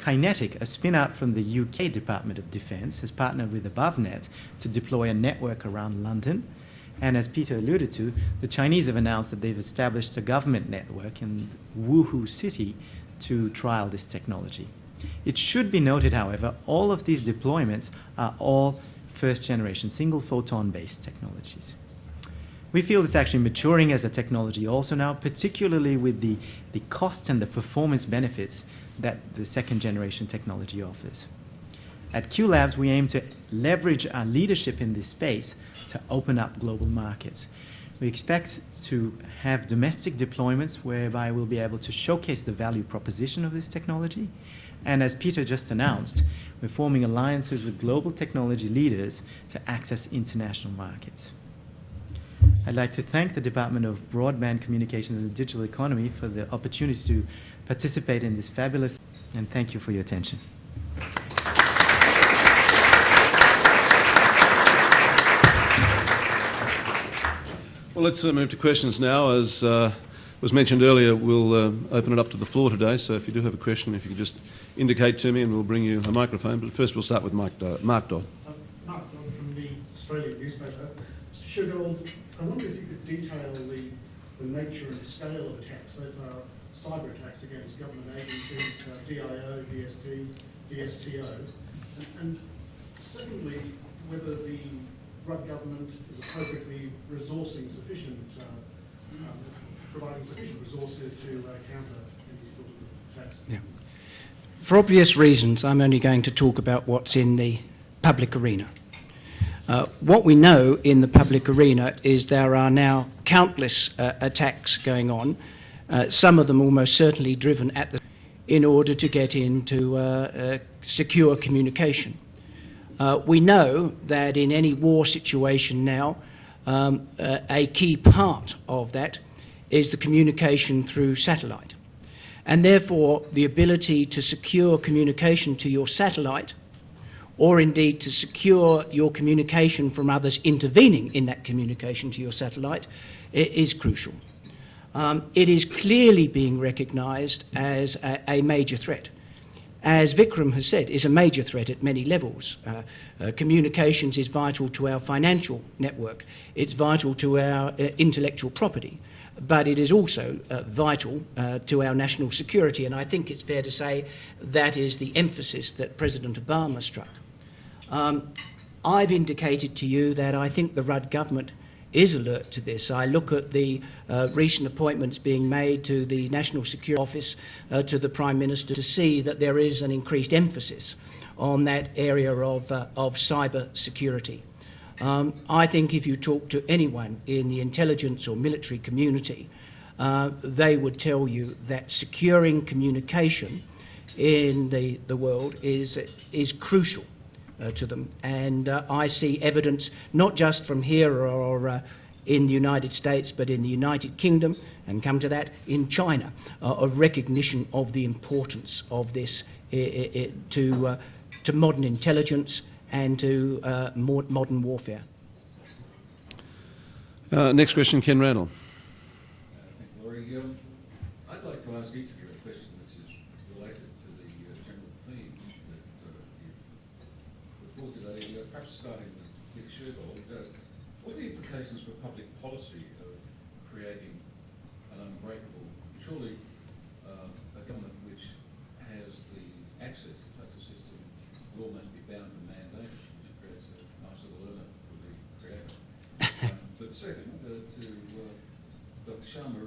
Kinetic, a spin-out from the UK Department of Defence, has partnered with AboveNet to deploy a network around London. And as Peter alluded to, the Chinese have announced that they've established a government network in Wuhu City to trial this technology. It should be noted, however, all of these deployments are all first-generation, single-photon-based technologies. We feel it's actually maturing as a technology also now, particularly with the costs and the performance benefits that the second-generation technology offers. At QLabs, we aim to leverage our leadership in this space to open up global markets. We expect to have domestic deployments whereby we'll be able to showcase the value proposition of this technology. And as Peter just announced, we're forming alliances with global technology leaders to access international markets. I'd like to thank the Department of Broadband Communications and the Digital Economy for the opportunity to participate in this fabulous, and thank you for your attention. Well, let's move to questions now. As was mentioned earlier, we'll open it up to the floor today, so if you do have a question, if you could just indicate to me and we'll bring you a microphone. But first we'll start with Mark Dodd. Mark Dodd from the Australian newspaper. Mr. Shergold, I wonder if you could detail the nature and scale of attacks so far, cyber attacks against government agencies, DIO, DST, DSTO, and secondly, whether the Rudd government is appropriately resourcing sufficient, providing sufficient resources to counter any sort of attacks. Yeah. For obvious reasons, I'm only going to talk about what's in the public arena. What we know in the public arena is there are now countless attacks going on, some of them almost certainly driven at the in order to get into secure communication. We know that in any war situation now, a key part of that is the communication through satellite. And therefore, the ability to secure communication to your satellite, or indeed to secure your communication from others intervening in that communication to your satellite, is crucial. It is clearly being recognised as a major threat. As Vikram has said, is a major threat at many levels. Communications is vital to our financial network. It's vital to our intellectual property. But it is also vital to our national security. And I think it's fair to say that is the emphasis that President Obama struck. I've indicated to you that I think the Rudd government is alert to this. I look at the recent appointments being made to the National Security Office, to the Prime Minister, to see that there is an increased emphasis on that area of cyber security. I think if you talk to anyone in the intelligence or military community, they would tell you that securing communication in the world is crucial to them. And I see evidence not just from here or in the United States, but in the United Kingdom, and come to that, in China, of recognition of the importance of this to modern intelligence and to modern warfare. Next question, Ken Randall. Thank you, Laurie. I'd like to ask each of you a question which is related to the general theme that you've put forward today. Perhaps starting with Nick Shergold, what are the implications for public policy of creating an unbreakable, surely a government which has the access to such a system will almost be bound to mandate it, which creates a nice little limit for the creator. But second, to Dr. Sharma,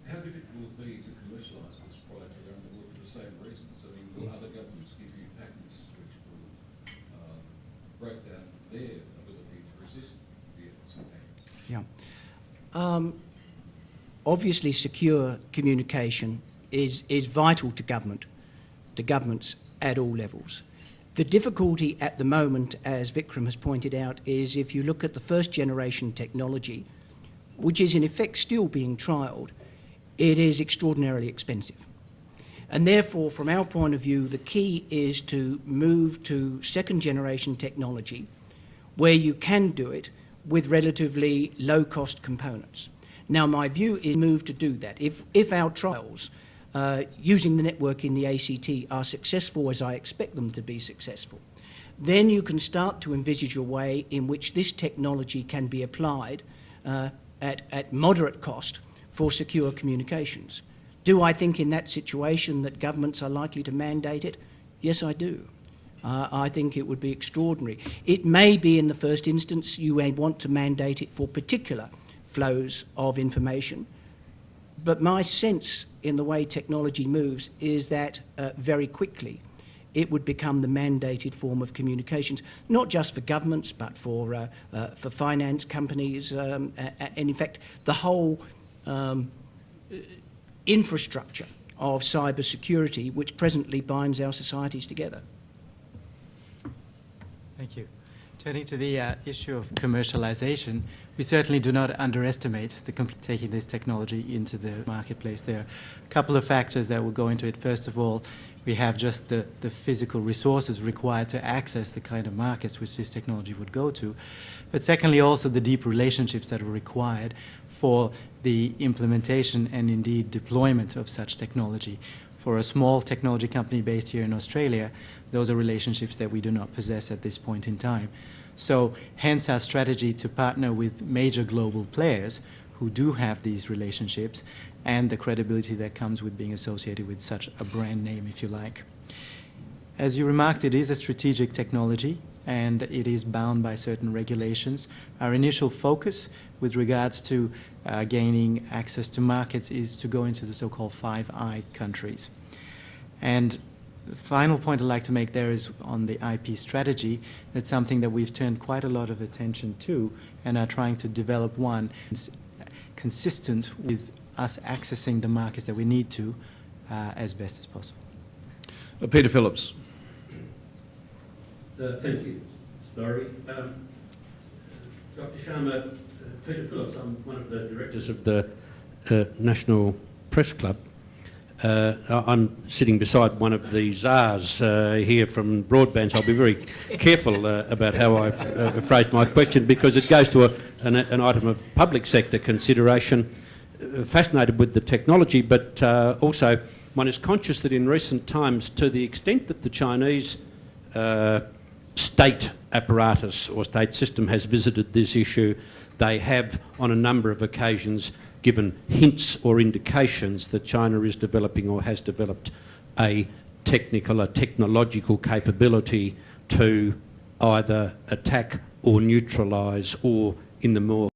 how difficult will it be to commercialise this product around the world for the same reasons? I mean, will other governments give you patents which will break down their ability to resist the efforts and patents? Yeah. Obviously, secure communication is vital to governments at all levels. The difficulty at the moment, as Vikram has pointed out, is if you look at the first generation technology, which is in effect still being trialled, it is extraordinarily expensive. And therefore, from our point of view, the key is to move to second generation technology where you can do it with relatively low cost components. Now, my view is move to do that. If our trials using the network in the ACT are successful as I expect them to be successful, then you can start to envisage a way in which this technology can be applied at moderate cost for secure communications. Do I think in that situation that governments are likely to mandate it? Yes, I do. I think it would be extraordinary. It may be in the first instance you may want to mandate it for particular flows of information, but my sense in the way technology moves is that very quickly it would become the mandated form of communications, not just for governments, but for finance companies, and in fact, the whole infrastructure of cyber security, which presently binds our societies together. Thank you. Turning to the issue of commercialization, we certainly do not underestimate taking this technology into the marketplace. There are a couple of factors that will go into it. First of all, we have just the physical resources required to access the kind of markets which this technology would go to. But secondly, also the deep relationships that are required for the implementation and indeed deployment of such technology. For a small technology company based here in Australia, those are relationships that we do not possess at this point in time. So hence our strategy to partner with major global players who do have these relationships and the credibility that comes with being associated with such a brand name, if you like. As you remarked, it is a strategic technology and it is bound by certain regulations. Our initial focus with regards to gaining access to markets is to go into the so-called 5I countries. And the final point I'd like to make there is on the IP strategy. That's something that we've turned quite a lot of attention to and are trying to develop one consistent with us accessing the markets that we need to as best as possible. Peter Phillips. Thank you, Laurie. Dr. Sharma, Peter Phillips, I'm one of the directors of the National Press Club. I'm sitting beside one of the czars here from broadband, so I'll be very careful about how I phrase my question, because it goes to an item of public sector consideration. Fascinated with the technology, but also one is conscious that in recent times, to the extent that the Chinese state apparatus or state system has visited this issue, they have on a number of occasions given hints or indications that China is developing or has developed a technological capability to either attack or neutralise, or in the more